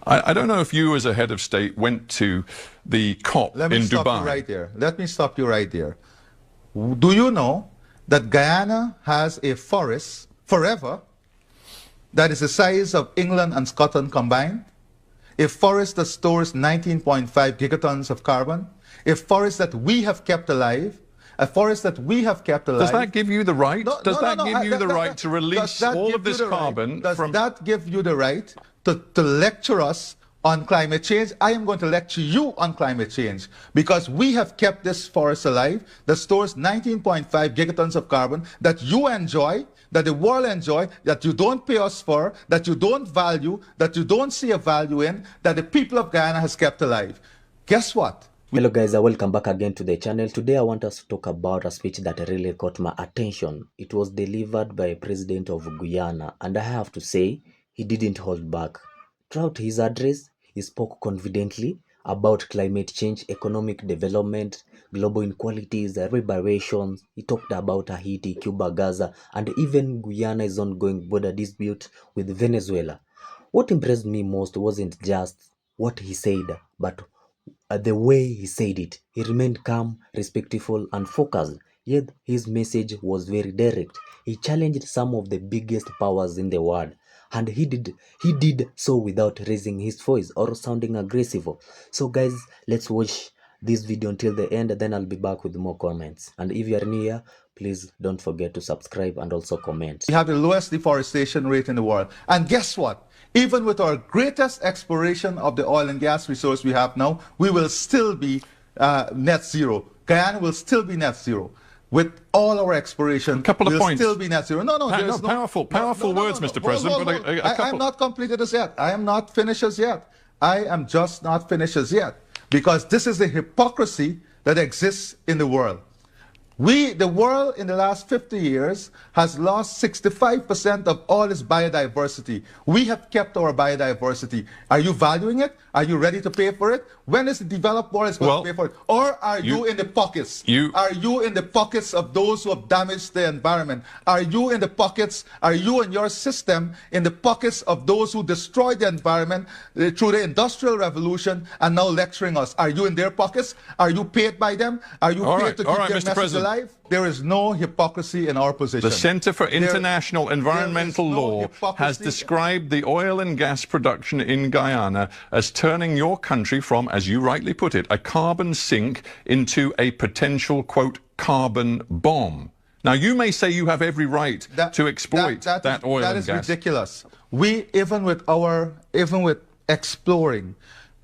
I don't know if you, as a head of state, went to the COP in Dubai. Let me stop you right there. Let me stop you right there. Do you know that Guyana has a forest forever that is the size of England and Scotland combined? A forest that stores 19.5 gigatons of carbon. A forest that we have kept alive. A forest that we have kept alive. Does that give you the right? Does that give you the right to release all of this carbon? Does that give you the right to lecture us on climate change? I am going to lecture you on climate change because we have kept this forest alive that stores 19.5 gigatons of carbon that you enjoy, that the world enjoy, that you don't pay us for, that you don't value, that you don't see a value in, that the people of Guyana has kept alive. Guess what? Hello guys, welcome back again to the channel. Today I want us to talk about a speech that really caught my attention. It was delivered by President of Guyana, and I have to say, he didn't hold back. Throughout his address, he spoke confidently about climate change, economic development, global inequalities, reparations. He talked about Haiti, Cuba, Gaza, and even Guyana's ongoing border dispute with Venezuela. What impressed me most wasn't just what he said, but the way he said it. He remained calm, respectful, and focused, yet his message was very direct. He challenged some of the biggest powers in the world, and he did so without raising his voice or sounding aggressive. So guys, let's watch this video until the end, then I'll be back with more comments. And if you are new here, please don't forget to subscribe and also comment. We have the lowest deforestation rate in the world. And guess what? Even with our greatest exploration of the oil and gas resource we have now, we will still be net zero. Guyana will still be net zero. With all our exploration, a couple of points. Still be net zero. Powerful words, Mr. President. I am not completed as yet. I am not finished as yet. I am just not finished as yet. Because this is the hypocrisy that exists in the world. The world in the last 50 years has lost 65% of all its biodiversity. We have kept our biodiversity. Are you valuing it? Are you ready to pay for it? When is the developed world going to pay for it? Or are you in the pockets? Are you in the pockets of those who have damaged the environment? Are you in the pockets? Are you and your system in the pockets of those who destroyed the environment through the Industrial Revolution and now lecturing us? Are you in their pockets? Are you paid by them? Are you paid to keep their message alive? There is no hypocrisy in our position. The Center for International Environmental Law has described the oil and gas production in Guyana as turning your country from, as you rightly put it, a carbon sink into a potential, quote, carbon bomb. Now, you may say you have every right to exploit that oil and gas. That is ridiculous. We, even with exploring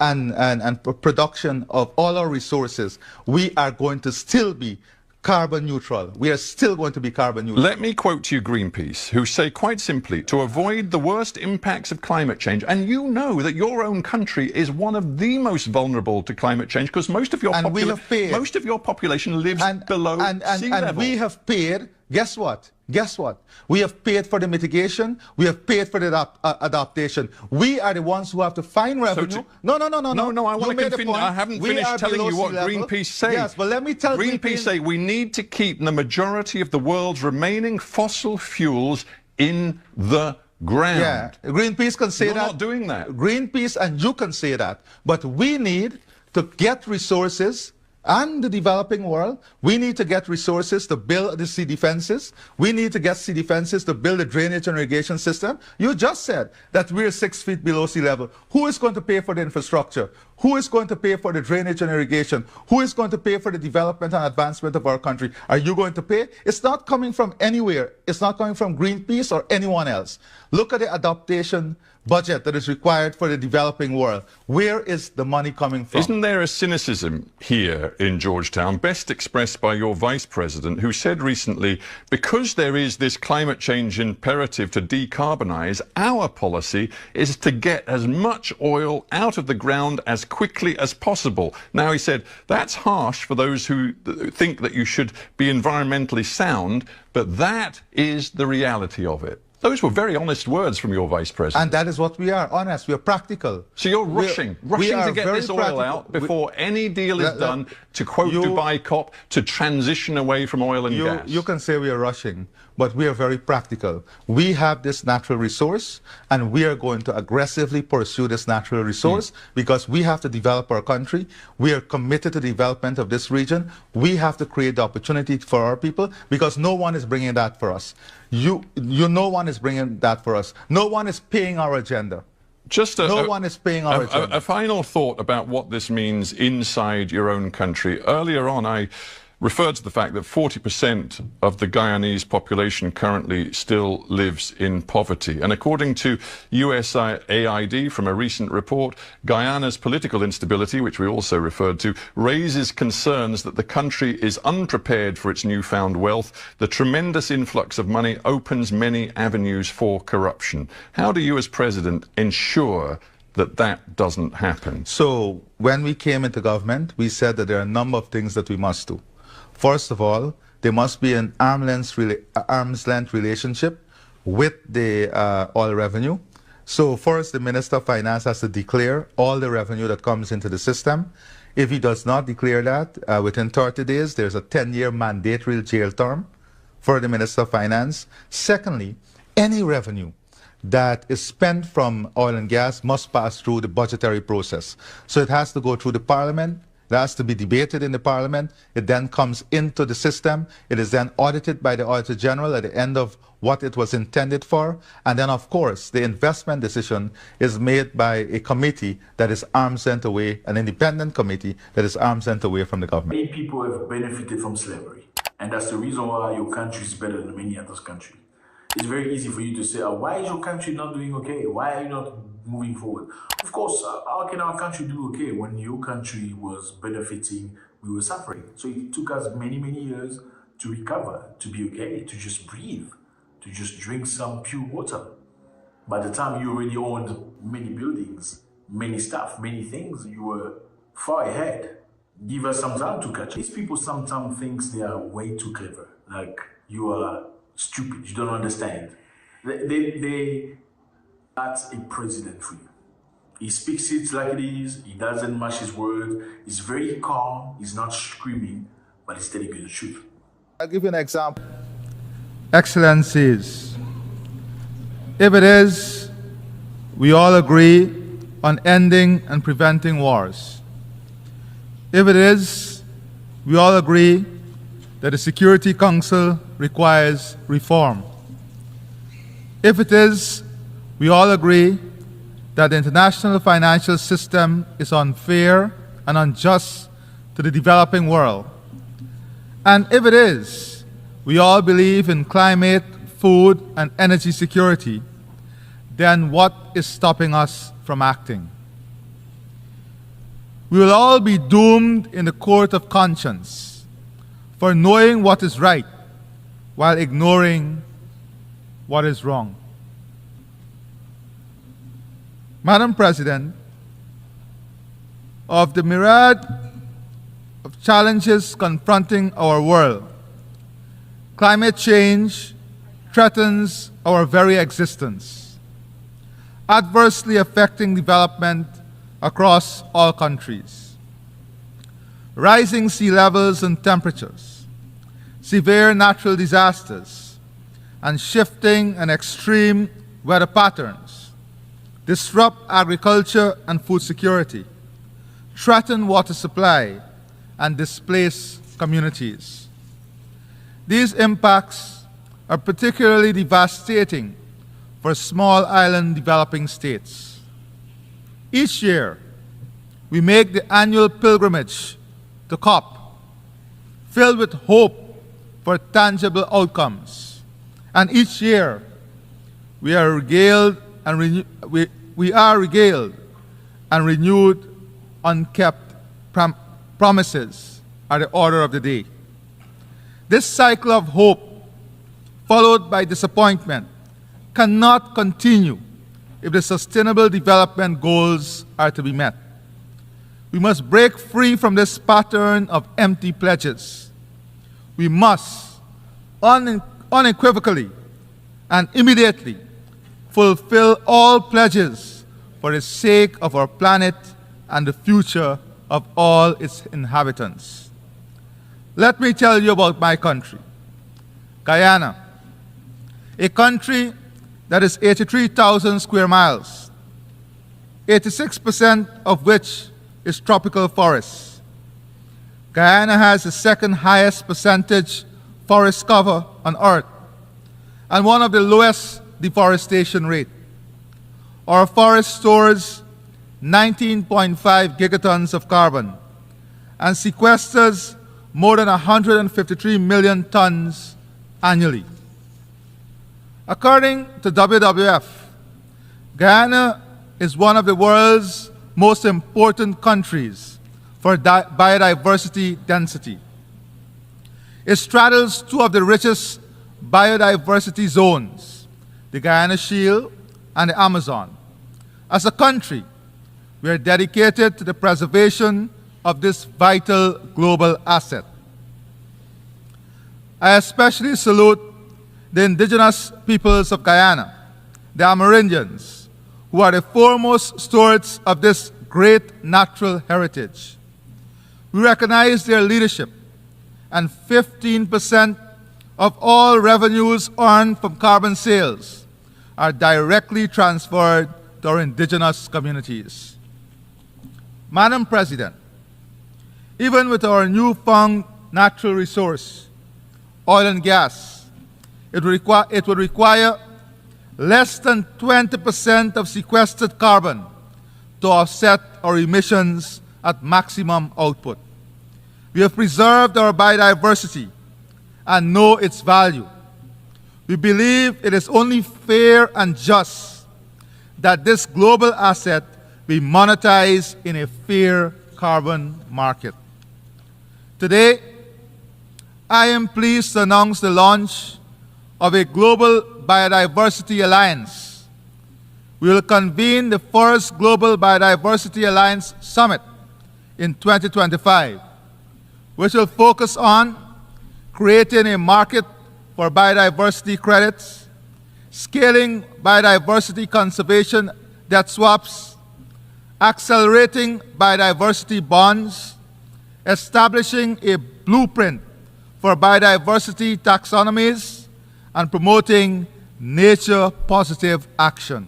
and production of all our resources, we are going to still be carbon neutral. We are still going to be carbon neutral. Let me quote to you Greenpeace, who say quite simply, to avoid the worst impacts of climate change, and you know that your own country is one of the most vulnerable to climate change because most of your population lives below sea level. And we have paid, guess what? Guess what? We have paid for the mitigation. We have paid for the adaptation. We are the ones who have to find revenue. No. I want to continue. I haven't finished telling you what Greenpeace say. Yes, but let me tell Greenpeace say we need to keep the majority of the world's remaining fossil fuels in the ground. Yeah, Greenpeace can say that. You're not doing that. Greenpeace and you can say that. But we need to get resources. And the developing world, we need to get resources to build the sea defenses. We need to get sea defenses to build a drainage and irrigation system. You just said that we're 6 feet below sea level. Who is going to pay for the infrastructure? Who is going to pay for the drainage and irrigation? Who is going to pay for the development and advancement of our country? Are you going to pay? It's not coming from anywhere. It's not coming from Greenpeace or anyone else. Look at the adaptation budget that is required for the developing world. Where is the money coming from? Isn't there a cynicism here in Georgetown, best expressed by your vice president, who said recently, because there is this climate change imperative to decarbonize, our policy is to get as much oil out of the ground as quickly as possible. Now, he said, that's harsh for those who think that you should be environmentally sound, but that is the reality of it. Those were very honest words from your vice president. And that is what we are, honest. We are practical. So you're rushing to get this oil out before any deal is done, to quote Dubai COP, to transition away from oil and gas. You can say we are rushing. but we are very practical. We have this natural resource, and we are going to aggressively pursue this natural resource because we have to develop our country. We are committed to the development of this region. We have to create the opportunity for our people because no one is bringing that for us. No one is bringing that for us. No one is paying our agenda. No one is paying our agenda. A final thought about what this means inside your own country. Earlier on, I referred to the fact that 40% of the Guyanese population currently still lives in poverty. And according to USAID, from a recent report, Guyana's political instability, which we also referred to, raises concerns that the country is unprepared for its newfound wealth. The tremendous influx of money opens many avenues for corruption. How do you, as president, ensure that that doesn't happen? So when we came into government, we said that there are a number of things that we must do. First of all, there must be an arm's length relationship with the oil revenue. So first, the Minister of Finance has to declare all the revenue that comes into the system. If he does not declare that, within 30 days, there's a 10-year mandatory jail term for the Minister of Finance. Secondly, any revenue that is spent from oil and gas must pass through the budgetary process. So it has to go through the Parliament. It has to be debated in the Parliament. It then comes into the system. It is then audited by the Auditor General at the end of what it was intended for. And then, of course, the investment decision is made by a committee that is arm's length away, an independent committee that is arm's length away from the government. Many people have benefited from slavery. And that's the reason why your country is better than many others' countries. It's very easy for you to say, why is your country not doing okay? Why are you not moving forward? Of course, how can our country do okay when your country was benefiting, we were suffering? So it took us many, many years to recover, to be okay, to just breathe, to just drink some pure water. By the time you already owned many buildings, many stuff, many things, you were far ahead. Give us some time to catch up. These people sometimes think they are way too clever, like you are stupid, you don't understand. That's a president for you. He speaks it like it is, he doesn't match his word, he's very calm, he's not screaming, but he's telling you the truth. I'll give you an example. Excellencies, if it is, we all agree on ending and preventing wars. If it is, we all agree that the Security Council requires reform. If it is, we all agree that the international financial system is unfair and unjust to the developing world. And if it is, we all believe in climate, food, and energy security, then what is stopping us from acting? We will all be doomed in the court of conscience for knowing what is right while ignoring what is wrong. Madam President, of the myriad of challenges confronting our world, climate change threatens our very existence, adversely affecting development across all countries. Rising sea levels and temperatures, severe natural disasters, and shifting and extreme weather patterns disrupt agriculture and food security, threaten water supply, and displace communities. These impacts are particularly devastating for small island developing states. Each year, we make the annual pilgrimage to COP, filled with hope for tangible outcomes. And each year, we are regaled and renewed unkept promises are the order of the day. This cycle of hope, followed by disappointment, cannot continue if the Sustainable Development Goals are to be met. We must break free from this pattern of empty pledges. We must unequivocally and immediately fulfill all pledges for the sake of our planet and the future of all its inhabitants. Let me tell you about my country, Guyana. a country that is 83,000 square miles, 86% of which is tropical forests. Guyana has the second highest percentage forest cover on Earth and one of the lowest deforestation rate. Our forest stores 19.5 gigatons of carbon and sequesters more than 153 million tons annually. According to WWF, Guyana is one of the world's most important countries for biodiversity density. It straddles two of the richest biodiversity zones, the Guyana Shield and the Amazon. As a country, we are dedicated to the preservation of this vital global asset. I especially salute the indigenous peoples of Guyana, the Amerindians, who are the foremost stewards of this great natural heritage. We recognize their leadership, and 15% of all revenues earned from carbon sales are directly transferred to our indigenous communities. Madam President, even with our newfound natural resource, oil and gas, it would require less than 20% of sequestered carbon to offset our emissions at maximum output. We have preserved our biodiversity and know its value. We believe it is only fair and just that this global asset be monetized in a fair carbon market. Today, I am pleased to announce the launch of a global biodiversity alliance. We will convene the first Global Biodiversity Alliance Summit in 2025, which will focus on creating a market for biodiversity credits, scaling biodiversity conservation debt swaps, accelerating biodiversity bonds, establishing a blueprint for biodiversity taxonomies, and promoting nature-positive action.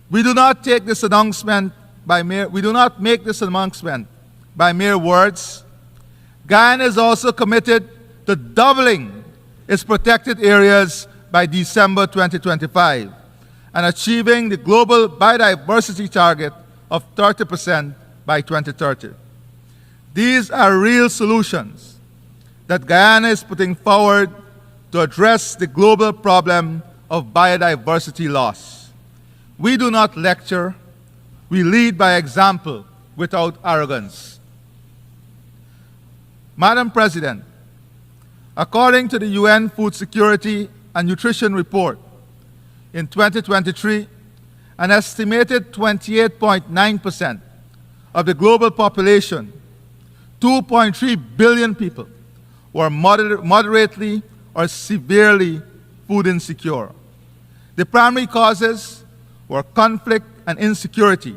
We do not make this announcement by mere words. Guyana is also committed to doubling its protected areas by December 2025 and achieving the global biodiversity target of 30% by 2030. These are real solutions that Guyana is putting forward to address the global problem of biodiversity loss. We do not lecture, we lead by example without arrogance. Madam President, according to the UN Food Security and Nutrition Report, in 2023, an estimated 28.9% of the global population, 2.3 billion people, were moderately or severely food insecure. The primary causes were conflict and insecurity,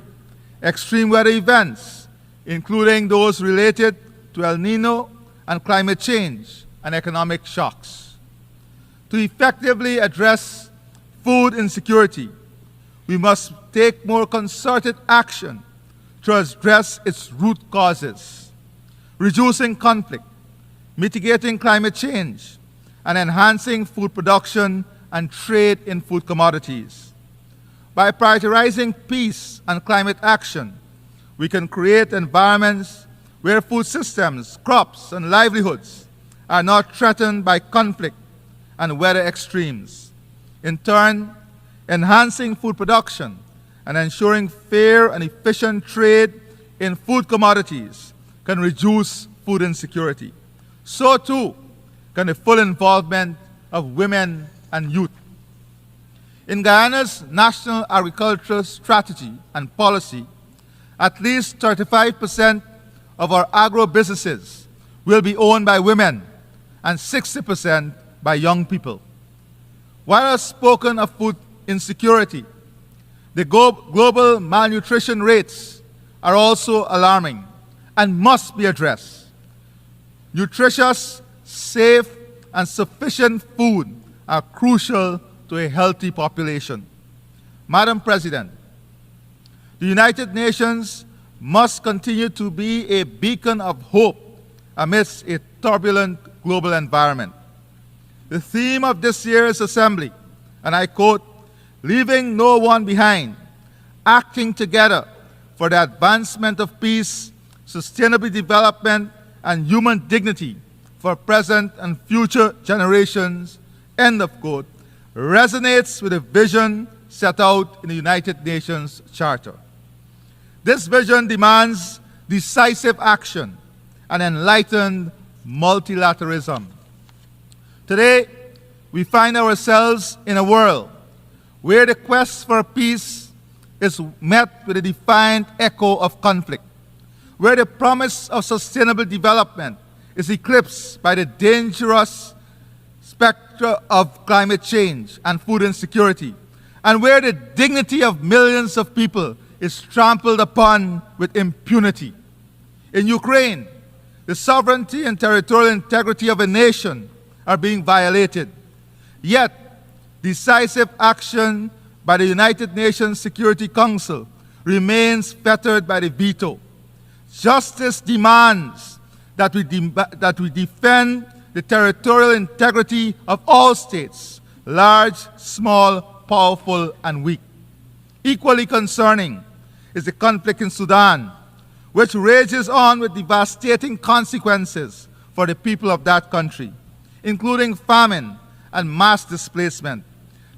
extreme weather events, including those related to El Nino and climate change and economic shocks. To effectively address food insecurity, we must take more concerted action to address its root causes, reducing conflict, mitigating climate change, and enhancing food production and trade in food commodities. By prioritizing peace and climate action, we can create environments where food systems, crops, and livelihoods are not threatened by conflict and weather extremes. In turn, enhancing food production and ensuring fair and efficient trade in food commodities can reduce food insecurity. So too can the full involvement of women and youth. In Guyana's National Agricultural Strategy and Policy, at least 35% of our agro-businesses will be owned by women and 60% by young people. While I've spoken of food insecurity, the global malnutrition rates are also alarming and must be addressed. Nutritious, safe, and sufficient food are crucial to a healthy population. Madam President, the United Nations must continue to be a beacon of hope amidst a turbulent global environment. The theme of this year's assembly, and I quote, "Leaving no one behind, acting together for the advancement of peace, sustainable development, and human dignity for present and future generations," end of quote, resonates with the vision set out in the United Nations Charter. This vision demands decisive action and enlightened multilateralism. Today, we find ourselves in a world where the quest for peace is met with a defiant echo of conflict, where the promise of sustainable development is eclipsed by the dangerous specter of climate change and food insecurity, and where the dignity of millions of people is trampled upon with impunity. In Ukraine, the sovereignty and territorial integrity of a nation are being violated. Yet, decisive action by the United Nations Security Council remains fettered by the veto. Justice demands that we defend the territorial integrity of all states, large, small, powerful, and weak. Equally concerning is the conflict in Sudan, which rages on with devastating consequences for the people of that country, including famine and mass displacement.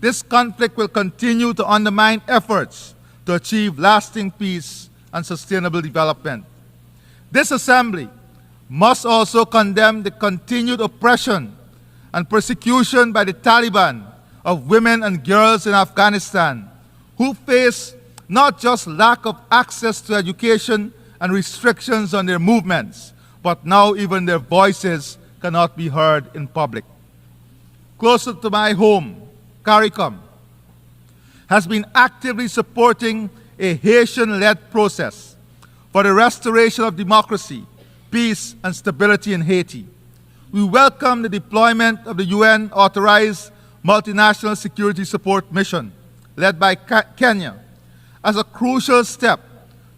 This conflict will continue to undermine efforts to achieve lasting peace and sustainable development. This assembly must also condemn the continued oppression and persecution by the Taliban of women and girls in Afghanistan, who face not just lack of access to education and restrictions on their movements, but now even their voices cannot be heard in public. Closer to my home, CARICOM has been actively supporting a Haitian-led process for the restoration of democracy, peace, and stability in Haiti. We welcome the deployment of the UN-authorized multinational security support mission led by Kenya as a crucial step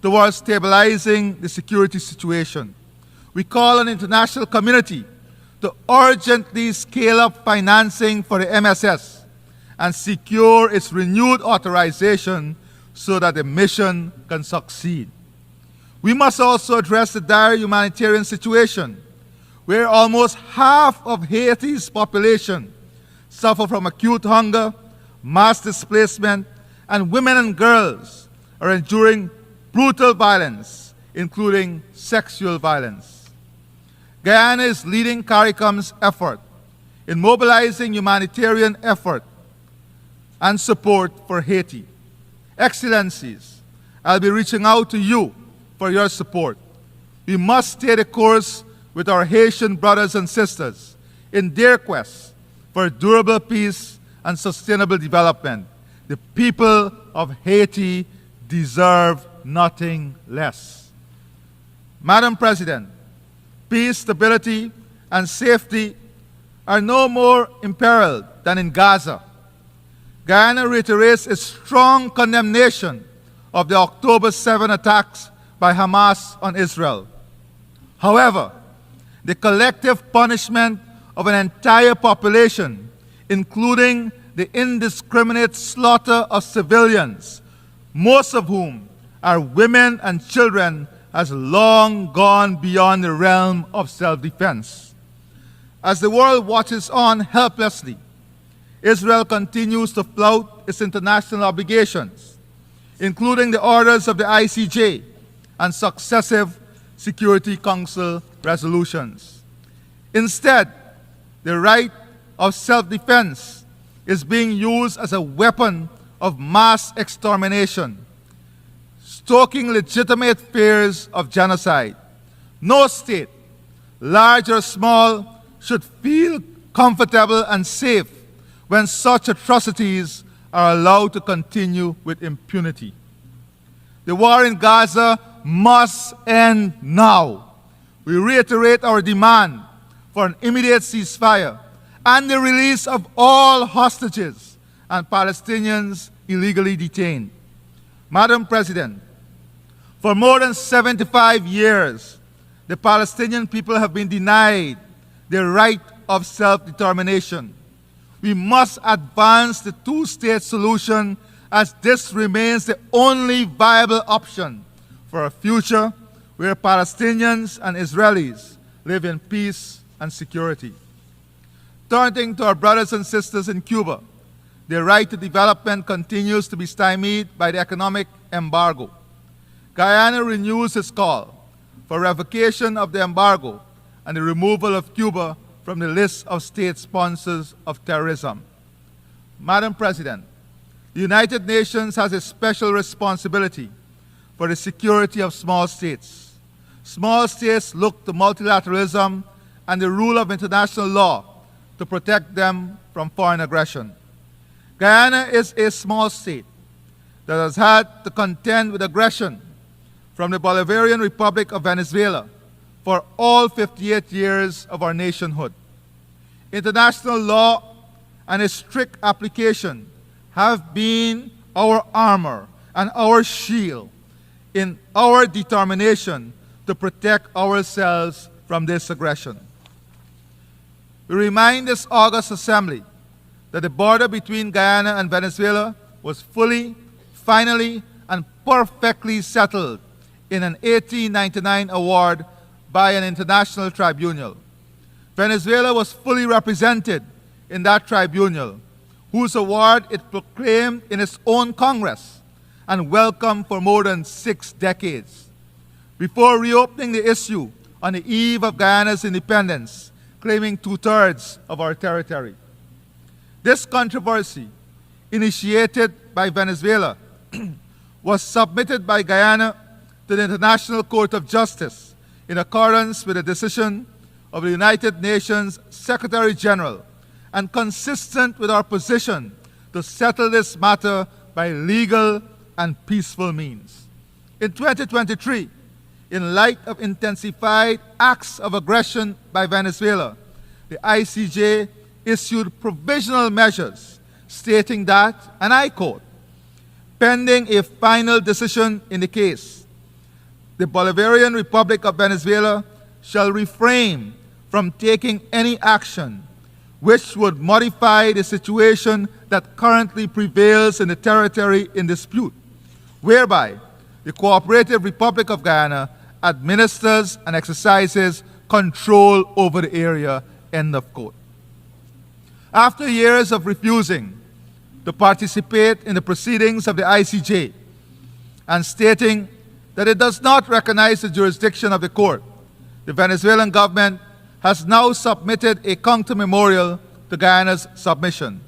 towards stabilizing the security situation. We call on the international community to urgently scale up financing for the MSS and secure its renewed authorization so that the mission can succeed. We must also address the dire humanitarian situation where almost half of Haiti's population suffer from acute hunger, mass displacement, and women and girls are enduring brutal violence, including sexual violence. Guyana is leading CARICOM's effort in mobilizing humanitarian effort and support for Haiti. Excellencies, I'll be reaching out to you for your support. We must stay the course with our Haitian brothers and sisters in their quest for durable peace and sustainable development. The people of Haiti deserve nothing less. Madam President, peace, stability, and safety are no more imperiled than in Gaza. Guyana reiterates its strong condemnation of the October 7 attacks by Hamas on Israel. However, the collective punishment of an entire population, including the indiscriminate slaughter of civilians, most of whom are women and children, has long gone beyond the realm of self-defense. As the world watches on helplessly, Israel continues to flout its international obligations, including the orders of the ICJ and successive Security Council resolutions. Instead, the right of self-defense is being used as a weapon of mass extermination, stoking legitimate fears of genocide. No state, large or small, should feel comfortable and safe when such atrocities are allowed to continue with impunity. The war in Gaza must end now. We reiterate our demand for an immediate ceasefire and the release of all hostages and Palestinians illegally detained. Madam President, for more than 75 years, the Palestinian people have been denied their right of self-determination. We must advance the two-state solution, as this remains the only viable option for a future where Palestinians and Israelis live in peace and security. Turning to our brothers and sisters in Cuba, their right to development continues to be stymied by the economic embargo. Guyana renews its call for revocation of the embargo and the removal of Cuba from the list of state sponsors of terrorism. Madam President, the United Nations has a special responsibility for the security of small states. Small states look to multilateralism and the rule of international law to protect them from foreign aggression. Guyana is a small state that has had to contend with aggression from the Bolivarian Republic of Venezuela for all 58 years of our nationhood. International law and its strict application have been our armor and our shield in our determination to protect ourselves from this aggression. We remind this august assembly that the border between Guyana and Venezuela was fully, finally, and perfectly settled in an 1899 award by an international tribunal. Venezuela was fully represented in that tribunal, whose award it proclaimed in its own Congress and welcomed for more than 6 decades. Before reopening the issue on the eve of Guyana's independence, claiming 2/3 of our territory. This controversy, initiated by Venezuela, was submitted by Guyana to the International Court of Justice in accordance with a decision of the United Nations Secretary General and consistent with our position to settle this matter by legal and peaceful means. In 2023, in light of intensified acts of aggression by Venezuela, the ICJ issued provisional measures stating that, and I quote, pending a final decision in the case, the Bolivarian Republic of Venezuela shall refrain from taking any action which would modify the situation that currently prevails in the territory in dispute, whereby the Cooperative Republic of Guyana administers and exercises control over the area, end of quote. After years of refusing to participate in the proceedings of the ICJ and stating that it does not recognize the jurisdiction of the court, the Venezuelan government has now submitted a counter memorial to Guyana's submission.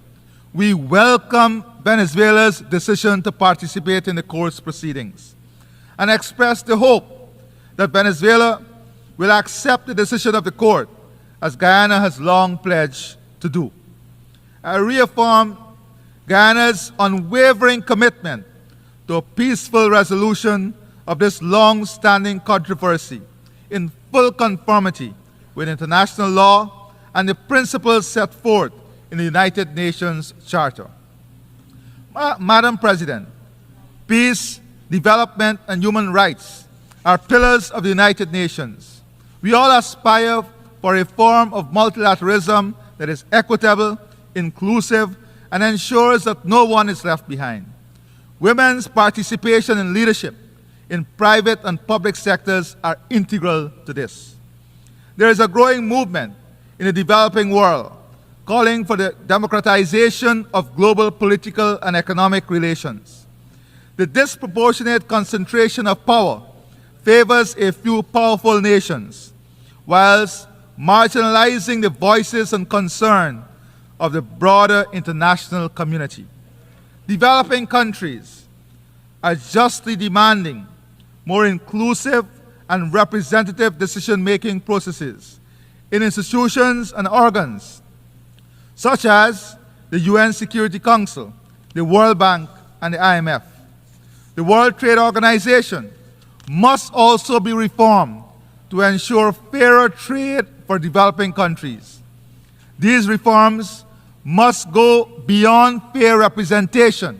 We welcome Venezuela's decision to participate in the court's proceedings and express the hope that Venezuela will accept the decision of the court, as Guyana has long pledged to do. I reaffirm Guyana's unwavering commitment to a peaceful resolution of this long-standing controversy in full conformity with international law and the principles set forth in the United Nations Charter. Madam President, peace, development, and human rights are pillars of the United Nations. We all aspire for a form of multilateralism that is equitable, inclusive, and ensures that no one is left behind. Women's participation in leadership in private and public sectors are integral to this. There is a growing movement in the developing world calling for the democratization of global political and economic relations. The disproportionate concentration of power favors a few powerful nations, whilst marginalizing the voices and concern of the broader international community. Developing countries are justly demanding more inclusive and representative decision-making processes in institutions and organs such as the UN Security Council, the World Bank, and the IMF. The World Trade Organization must also be reformed to ensure fairer trade for developing countries. These reforms must go beyond fair representation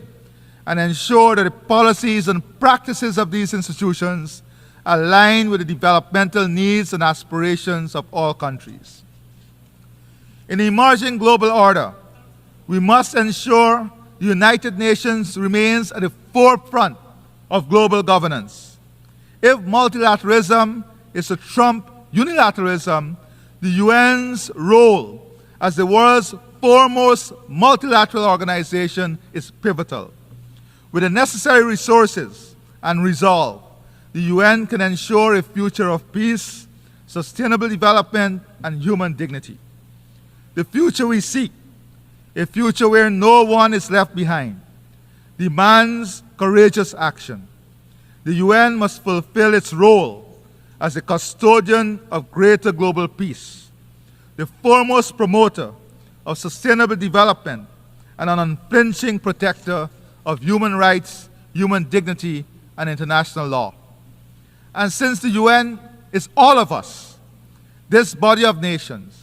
and ensure that the policies and practices of these institutions align with the developmental needs and aspirations of all countries. In the emerging global order, we must ensure the United Nations remains at the forefront of global governance. If multilateralism is to trump unilateralism, the UN's role as the world's foremost multilateral organization is pivotal. With the necessary resources and resolve, the UN can ensure a future of peace, sustainable development, and human dignity. The future we seek, a future where no one is left behind, demands courageous action. The UN must fulfill its role as the custodian of greater global peace, the foremost promoter of sustainable development, and an unflinching protector of human rights, human dignity, and international law. And since the UN is all of us, this body of nations,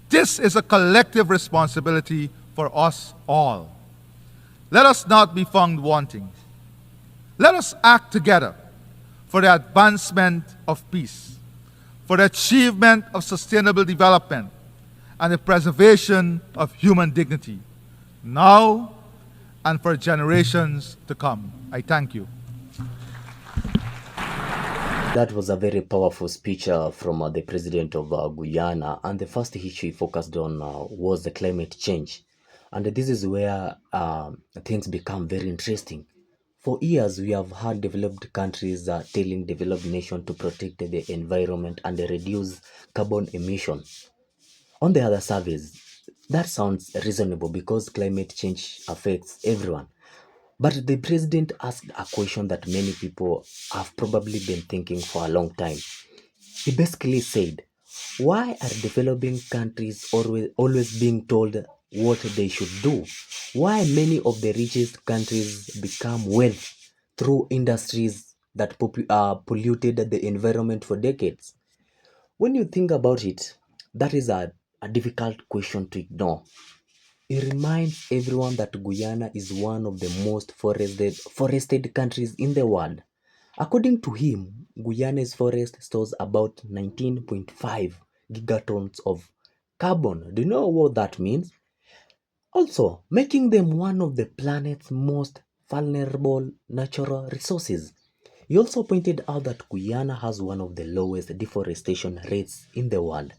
this is a collective responsibility for us all. Let us not be found wanting. Let us act together for the advancement of peace, for the achievement of sustainable development, and the preservation of human dignity, now and for generations to come. I thank you. That was a very powerful speech from the president of Guyana, and the first issue he focused on was the climate change. And this is where things become very interesting. For years, we have had developed countries telling developed nations to protect the environment and reduce carbon emission. On the other surface, that sounds reasonable because climate change affects everyone. But the president asked a question that many people have probably been thinking for a long time. He basically said, why are developing countries always being told what they should do? Why many of the richest countries become wealth through industries that polluted the environment for decades? When you think about it, that is a difficult question to ignore. He reminds everyone that Guyana is one of the most forested countries in the world. According to him, Guyana's forest stores about 19.5 gigatons of carbon. Do you know what that means? Also, making them one of the planet's most vulnerable natural resources. He also pointed out that Guyana has one of the lowest deforestation rates in the world.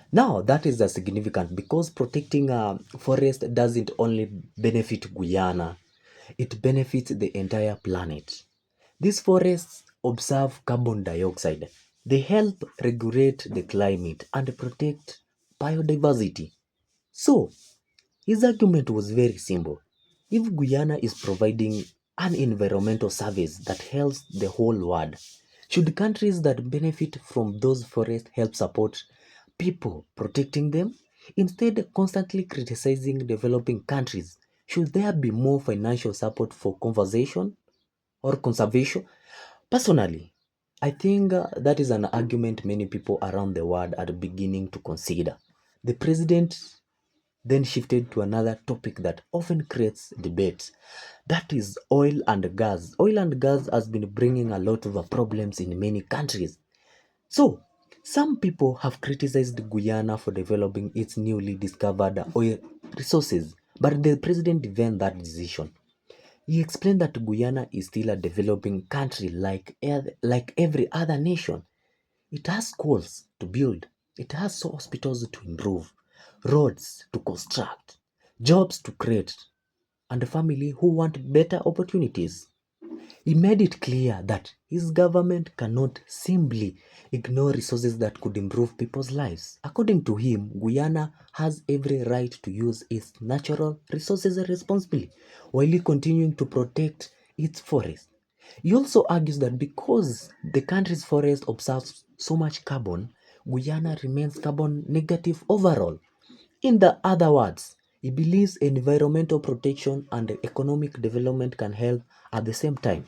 Now, that is a significant because protecting a forest doesn't only benefit Guyana, it benefits the entire planet. These forests absorb carbon dioxide. They help regulate the climate and protect biodiversity. So, his argument was very simple. If Guyana is providing an environmental service that helps the whole world, should countries that benefit from those forests help support people protecting them? Instead of constantly criticizing developing countries, should there be more financial support for conservation? Personally, I think that is an argument many people around the world are beginning to consider. The president then shifted to another topic that often creates debate. That is oil and gas. Oil and gas has been bringing a lot of problems in many countries. So, some people have criticized Guyana for developing its newly discovered oil resources, but the president defended that decision. He explained that Guyana is still a developing country like every other nation. It has schools to build, it has hospitals to improve, roads to construct, jobs to create, and a family who want better opportunities. He made it clear that his government cannot simply ignore resources that could improve people's lives. According to him, Guyana has every right to use its natural resources responsibly while continuing to protect its forests. He also argues that because the country's forest absorbs so much carbon, Guyana remains carbon negative overall. In the other words, he believes environmental protection and economic development can help at the same time.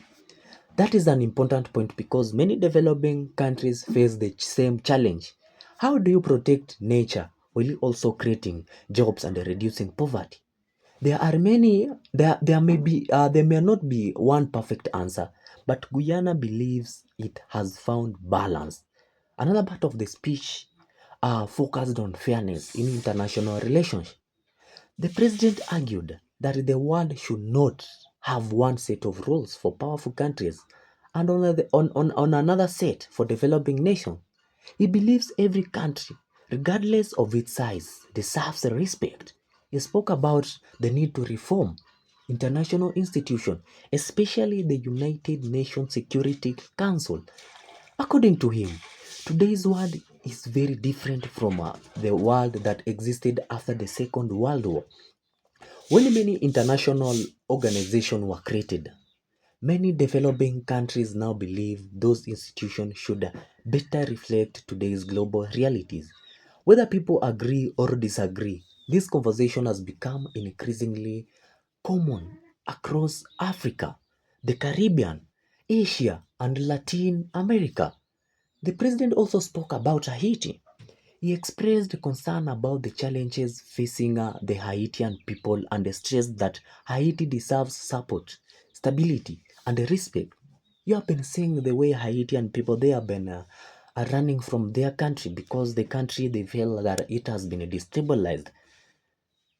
That is an important point because many developing countries face the same challenge. How do you protect nature while also creating jobs and reducing poverty. There are many, there may not be one perfect answer, but Guyana believes it has found balance. Another part of the speech focused on fairness in international relations. The president argued that the world should not have one set of rules for powerful countries and on another set for developing nations. He believes every country, regardless of its size, deserves respect. He spoke about the need to reform international institutions, especially the United Nations Security Council. According to him, today's world is very different from the world that existed after the Second World War. When many international organizations were created, many developing countries now believe those institutions should better reflect today's global realities. Whether people agree or disagree, this conversation has become increasingly common across Africa, the Caribbean, Asia, and Latin America. The president also spoke about Haiti. He expressed concern about the challenges facing the Haitian people and stressed that Haiti deserves support, stability, and respect. You have been seeing the way Haitian people they have been are running from their country because the country they feel that it has been destabilized.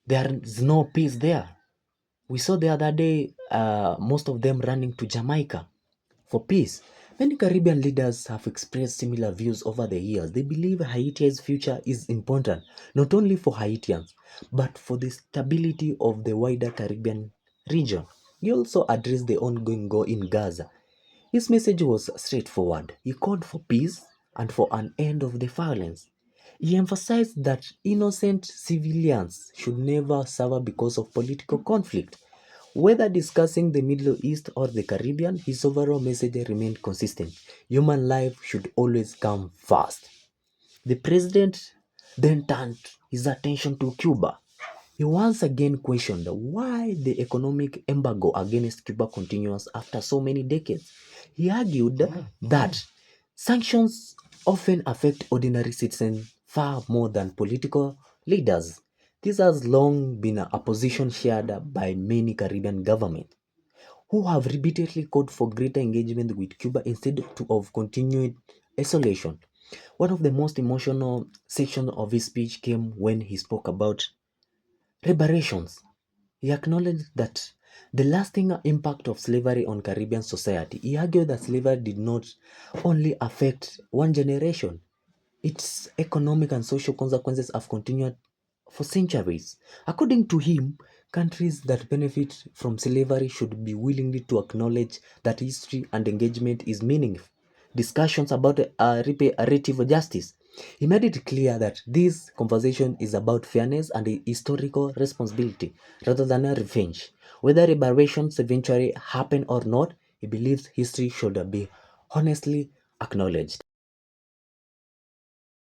There is no peace there. We saw the other day most of them running to Jamaica for peace. Many Caribbean leaders have expressed similar views over the years. They believe Haiti's future is important, not only for Haitians, but for the stability of the wider Caribbean region. He also addressed the ongoing war in Gaza. His message was straightforward. He called for peace and for an end of the violence. He emphasized that innocent civilians should never suffer because of political conflict. Whether discussing the Middle East or the Caribbean, his overall message remained consistent. Human life should always come first. The president then turned his attention to Cuba. He once again questioned why the economic embargo against Cuba continues after so many decades. He argued that sanctions often affect ordinary citizens far more than political leaders. This has long been a position shared by many Caribbean governments who have repeatedly called for greater engagement with Cuba instead of continued isolation. One of the most emotional sections of his speech came when he spoke about reparations. He acknowledged that the lasting impact of slavery on Caribbean society. He argued that slavery did not only affect one generation, its economic and social consequences have continued for centuries. According to him, countries that benefit from slavery should be willing to acknowledge that history and engagement is meaningful. Discussions about reparative justice. He made it clear that this conversation is about fairness and historical responsibility rather than a revenge. Whether reparations eventually happen or not, he believes history should be honestly acknowledged.